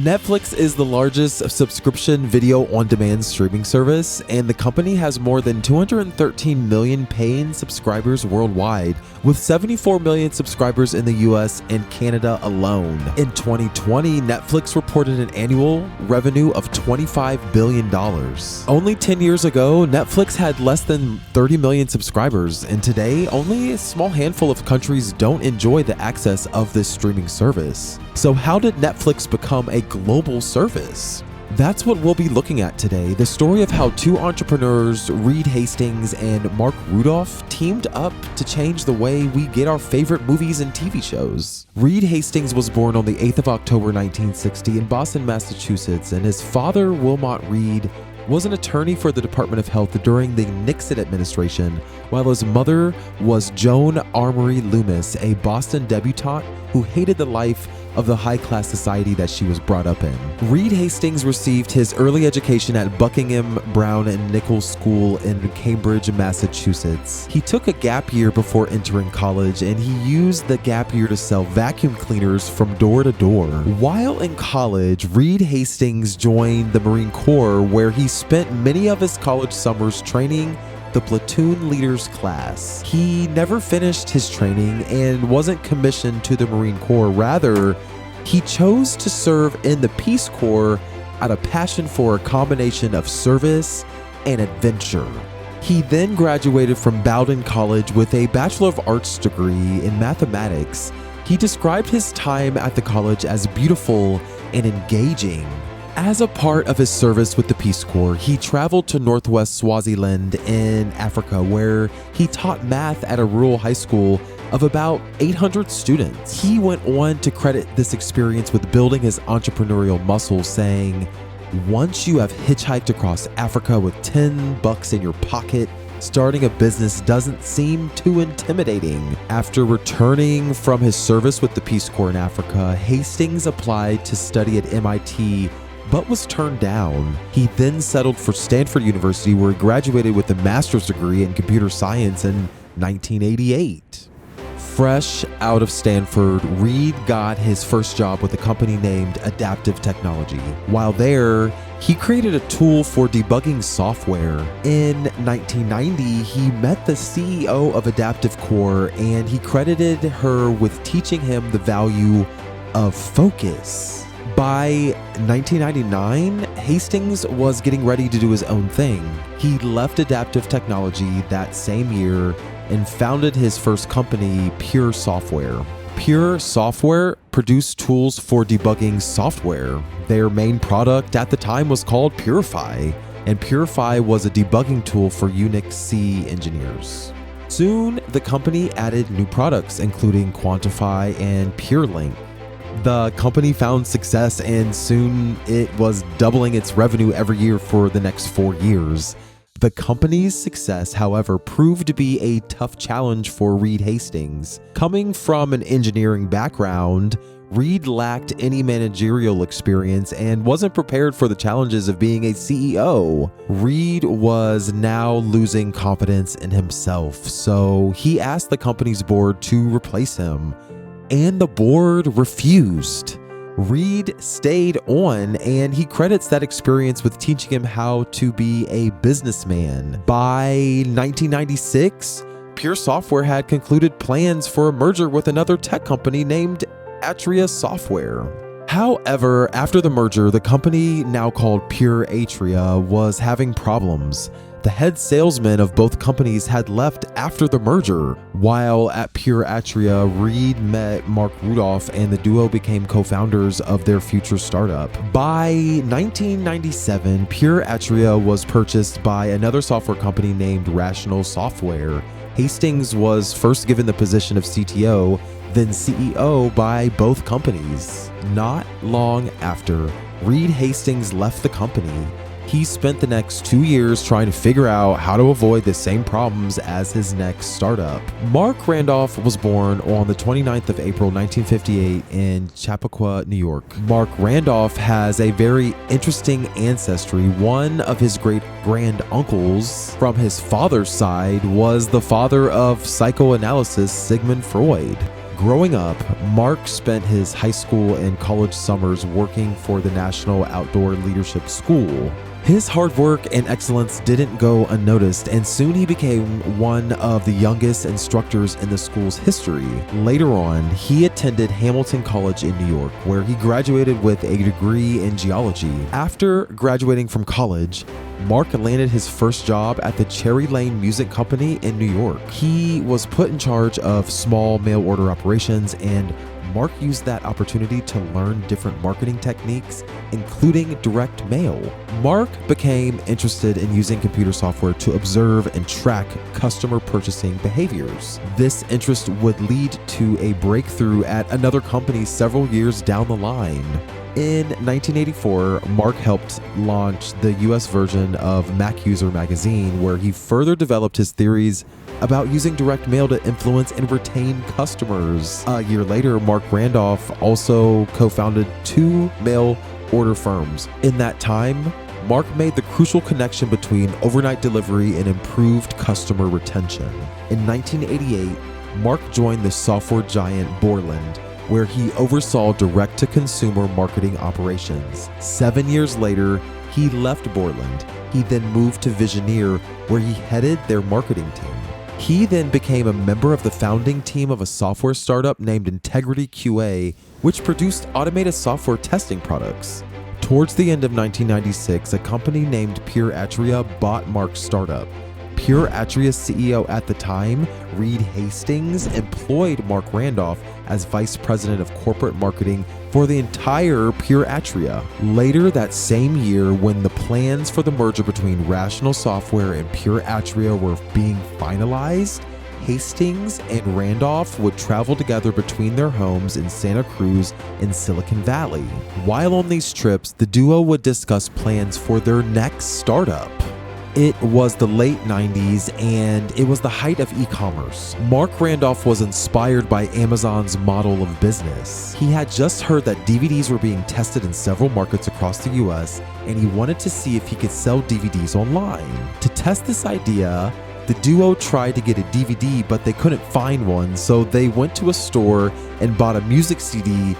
Netflix is the largest subscription video on-demand streaming service, and the company has more than 213 million paying subscribers worldwide, with 74 million subscribers in the US and Canada alone. In 2020, Netflix reported an annual revenue of $25 billion. Only 10 years ago, Netflix had less than 30 million subscribers, and today, only a small handful of countries don't enjoy the access of this streaming service. So how did Netflix become a global service? That's what we'll be looking at today, the story of how two entrepreneurs, Reed Hastings and Mark Rudolph, teamed up to change the way we get our favorite movies and TV shows. Reed Hastings was born on the 8th of October 1960 in Boston, Massachusetts, and his father, Wilmot Reed, was an attorney for the Department of Health during the Nixon administration, while his mother was Joan Amory Loomis, a Boston debutante who hated the life of the high-class society that she was brought up in. Reed Hastings received his early education at Buckingham Brown and Nichols School in Cambridge, Massachusetts. He took a gap year before entering college, and he used the gap year to sell vacuum cleaners from door to door. While in college, Reed Hastings joined the Marine Corps, where he spent many of his college summers training the platoon leaders class. He never finished his training and wasn't commissioned to the Marine Corps. Rather, he chose to serve in the Peace Corps out of passion for a combination of service and adventure. He then graduated from Bowdoin College with a Bachelor of Arts degree in mathematics. He described his time at the college as beautiful and engaging. As a part of his service with the Peace Corps, he traveled to northwest Swaziland in Africa, where he taught math at a rural high school of about 800 students. He went on to credit this experience with building his entrepreneurial muscle, saying, "Once you have hitchhiked across Africa with $10 in your pocket, starting a business doesn't seem too intimidating." After returning from his service with the Peace Corps in Africa, Hastings applied to study at MIT, but was turned down. He then settled for Stanford University, where he graduated with a master's degree in computer science in 1988. Fresh out of Stanford, Reed got his first job with a company named Adaptive Technology. While there, he created a tool for debugging software. In 1990, he met the CEO of Adaptive Core, and he credited her with teaching him the value of focus. By 1999, Hastings was getting ready to do his own thing. He left Adaptive Technology that same year and founded his first company, Pure Software. Pure Software produced tools for debugging software. Their main product at the time was called Purify, and Purify was a debugging tool for Unix C engineers. Soon, the company added new products, including Quantify and PureLink. The company found success, and soon it was doubling its revenue every year for the next 4 years. The company's success, however, proved to be a tough challenge for Reed Hastings. Coming from an engineering background, Reed lacked any managerial experience and wasn't prepared for the challenges of being a CEO. Reed was now losing confidence in himself, so he asked the company's board to replace him, and the board refused. Reed stayed on, and he credits that experience with teaching him how to be a businessman. By 1996, Pure Software had concluded plans for a merger with another tech company named Atria Software. However, after the merger, the company, now called Pure Atria, was having problems. The head salesman of both companies had left after the merger. While at Pure Atria, Reed met Mark Rudolph, and the duo became co-founders of their future startup. By 1997, Pure Atria was purchased by another software company named Rational Software. Hastings was first given the position of CTO, then CEO by both companies. Not long after, Reed Hastings left the company. He spent the next 2 years trying to figure out how to avoid the same problems as his next startup. Mark Randolph was born on the 29th of April 1958 in Chappaqua, New York. Mark Randolph has a very interesting ancestry. One of his great-grand-uncles from his father's side was the father of psychoanalysis, Sigmund Freud. Growing up, Mark spent his high school and college summers working for the National Outdoor Leadership School. His hard work and excellence didn't go unnoticed, and soon he became one of the youngest instructors in the school's history. Later on, he attended Hamilton College in New York, where he graduated with a degree in geology. After graduating from college, Mark landed his first job at the Cherry Lane Music Company in New York. He was put in charge of small mail order operations, and Mark used that opportunity to learn different marketing techniques, including direct mail. Mark became interested in using computer software to observe and track customer purchasing behaviors. This interest would lead to a breakthrough at another company several years down the line. In 1984, Mark helped launch the US version of MacUser magazine, where he further developed his theories about using direct mail to influence and retain customers. A year later, Mark Randolph also co-founded 2 mail order firms. In that time, Mark made the crucial connection between overnight delivery and improved customer retention. In 1988, Mark joined the software giant Borland, where he oversaw direct-to-consumer marketing operations. 7 years later, he left Borland. He then moved to Visioneer, where he headed their marketing team. He then became a member of the founding team of a software startup named Integrity QA, which produced automated software testing products. Towards the end of 1996, a company named Pure Atria bought Mark's startup. Pure Atria's CEO at the time, Reed Hastings, employed Mark Randolph as vice president of corporate marketing for the entire Pure Atria. Later that same year, when the plans for the merger between Rational Software and Pure Atria were being finalized, Hastings and Randolph would travel together between their homes in Santa Cruz and Silicon Valley. While on these trips, the duo would discuss plans for their next startup. It was the late 90s, and it was the height of e-commerce. Mark Randolph was inspired by Amazon's model of business. He had just heard that DVDs were being tested in several markets across the US, and he wanted to see if he could sell DVDs online. To test this idea, the duo tried to get a DVD, but they couldn't find one, so they went to a store and bought a music CD.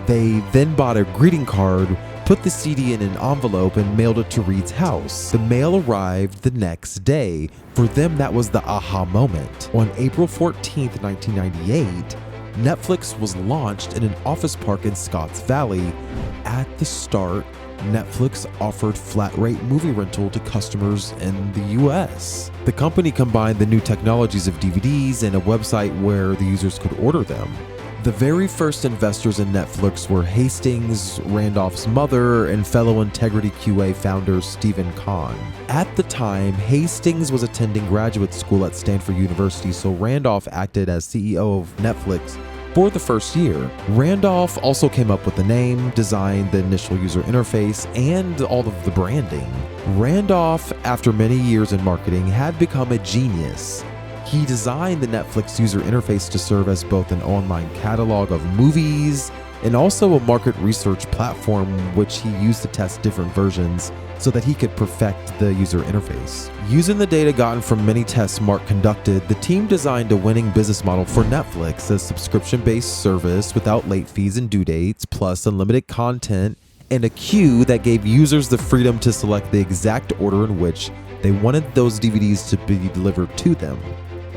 They then bought a greeting card, put the CD in an envelope, and mailed it to Reed's house. The mail arrived the next day. For them, that was the aha moment. On April 14th, 1998, Netflix was launched in an office park in Scotts Valley. At the start, Netflix offered flat-rate movie rental to customers in the US. The company combined the new technologies of DVDs and a website where the users could order them. The very first investors in Netflix were Hastings, Randolph's mother, and fellow Integrity QA founder Stephen Kahn. At the time, Hastings was attending graduate school at Stanford University, so Randolph acted as CEO of Netflix for the first year. Randolph also came up with the name, designed the initial user interface, and all of the branding. Randolph, after many years in marketing, had become a genius. He designed the Netflix user interface to serve as both an online catalog of movies and also a market research platform, which he used to test different versions so that he could perfect the user interface. Using the data gotten from many tests Mark conducted, the team designed a winning business model for Netflix, a subscription-based service without late fees and due dates, plus unlimited content, and a queue that gave users the freedom to select the exact order in which they wanted those DVDs to be delivered to them.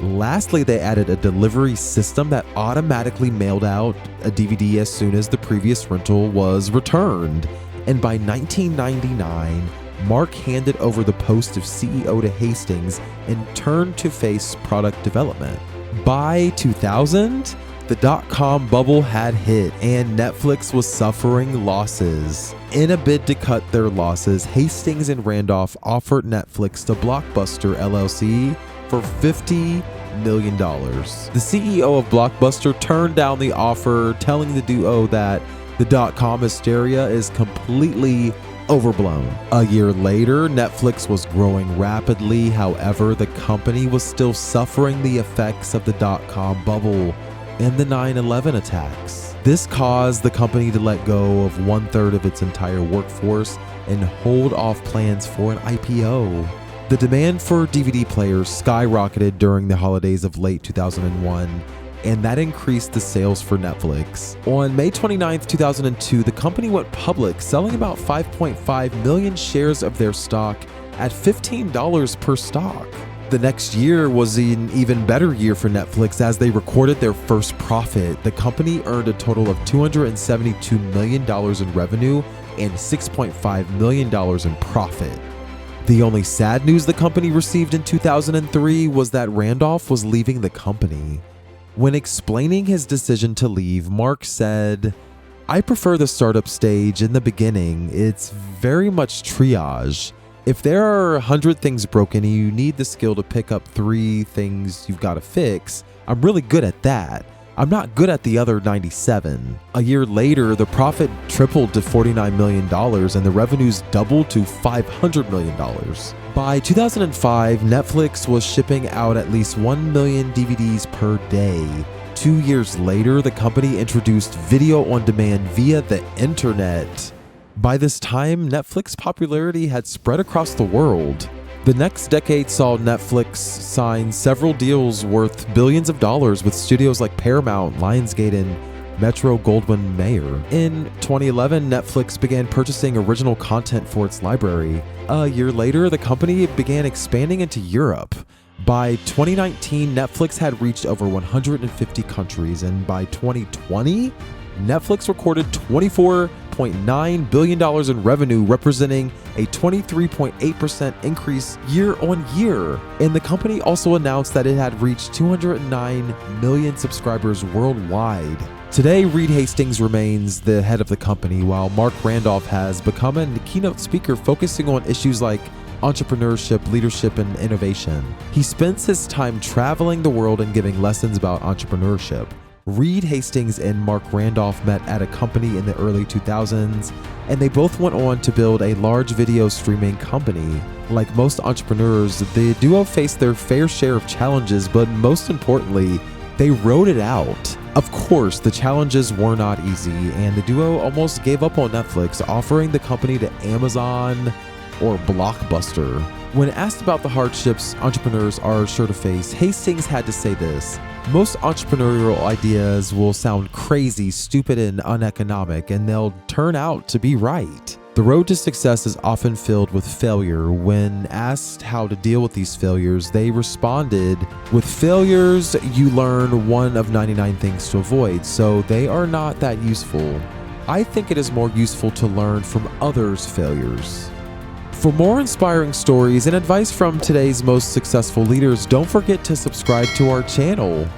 Lastly, they added a delivery system that automatically mailed out a DVD as soon as the previous rental was returned. And by 1999, Mark handed over the post of CEO to Hastings and turned to face product development. By 2000, the dot-com bubble had hit and Netflix was suffering losses. In a bid to cut their losses, Hastings and Randolph offered Netflix to Blockbuster LLC for $50 million. The CEO of Blockbuster turned down the offer, telling the duo that the dot-com hysteria is completely overblown. A year later, Netflix was growing rapidly. However, the company was still suffering the effects of the dot-com bubble and the 9/11 attacks. This caused the company to let go of 1/3 of its entire workforce and hold off plans for an IPO. The demand for DVD players skyrocketed during the holidays of late 2001, and that increased the sales for Netflix. On May 29, 2002, the company went public, selling about 5.5 million shares of their stock at $15 per stock. The next year was an even better year for Netflix as they recorded their first profit. The company earned a total of $272 million in revenue and $6.5 million in profit. The only sad news the company received in 2003 was that Randolph was leaving the company. When explaining his decision to leave, Mark said, "I prefer the startup stage in the beginning. It's very much triage. If there are 100 things broken and you need the skill to pick up 3 things you've got to fix, I'm really good at that. I'm not good at the other 97. A year later, the profit tripled to $49 million and the revenues doubled to $500 million. By 2005, Netflix was shipping out at least 1 million DVDs per day. 2 years later, the company introduced video on demand via the internet. By this time, Netflix's popularity had spread across the world. The next decade saw Netflix sign several deals worth billions of dollars with studios like Paramount, Lionsgate, and Metro-Goldwyn-Mayer. In 2011, Netflix began purchasing original content for its library. A year later, the company began expanding into Europe. By 2019, Netflix had reached over 150 countries, and by 2020, Netflix recorded $24.9 billion in revenue, representing a 23.8% increase year on year. And the company also announced that it had reached 209 million subscribers worldwide. Today, Reed Hastings remains the head of the company, while Mark Randolph has become a keynote speaker focusing on issues like entrepreneurship, leadership, and innovation. He spends his time traveling the world and giving lessons about entrepreneurship. Reed Hastings and Mark Randolph met at a company in the early 2000s, and they both went on to build a large video streaming company. Like most entrepreneurs, the duo faced their fair share of challenges, but most importantly, they rode it out. Of course, the challenges were not easy, and the duo almost gave up on Netflix, offering the company to Amazon or Blockbuster. When asked about the hardships entrepreneurs are sure to face, Hastings had to say this: "Most entrepreneurial ideas will sound crazy, stupid, and uneconomic, and they'll turn out to be right. The road to success is often filled with failure." When asked how to deal with these failures, they responded, "With failures, you learn one of 99 things to avoid, so they are not that useful. I think it is more useful to learn from others' failures." For more inspiring stories and advice from today's most successful leaders, don't forget to subscribe to our channel.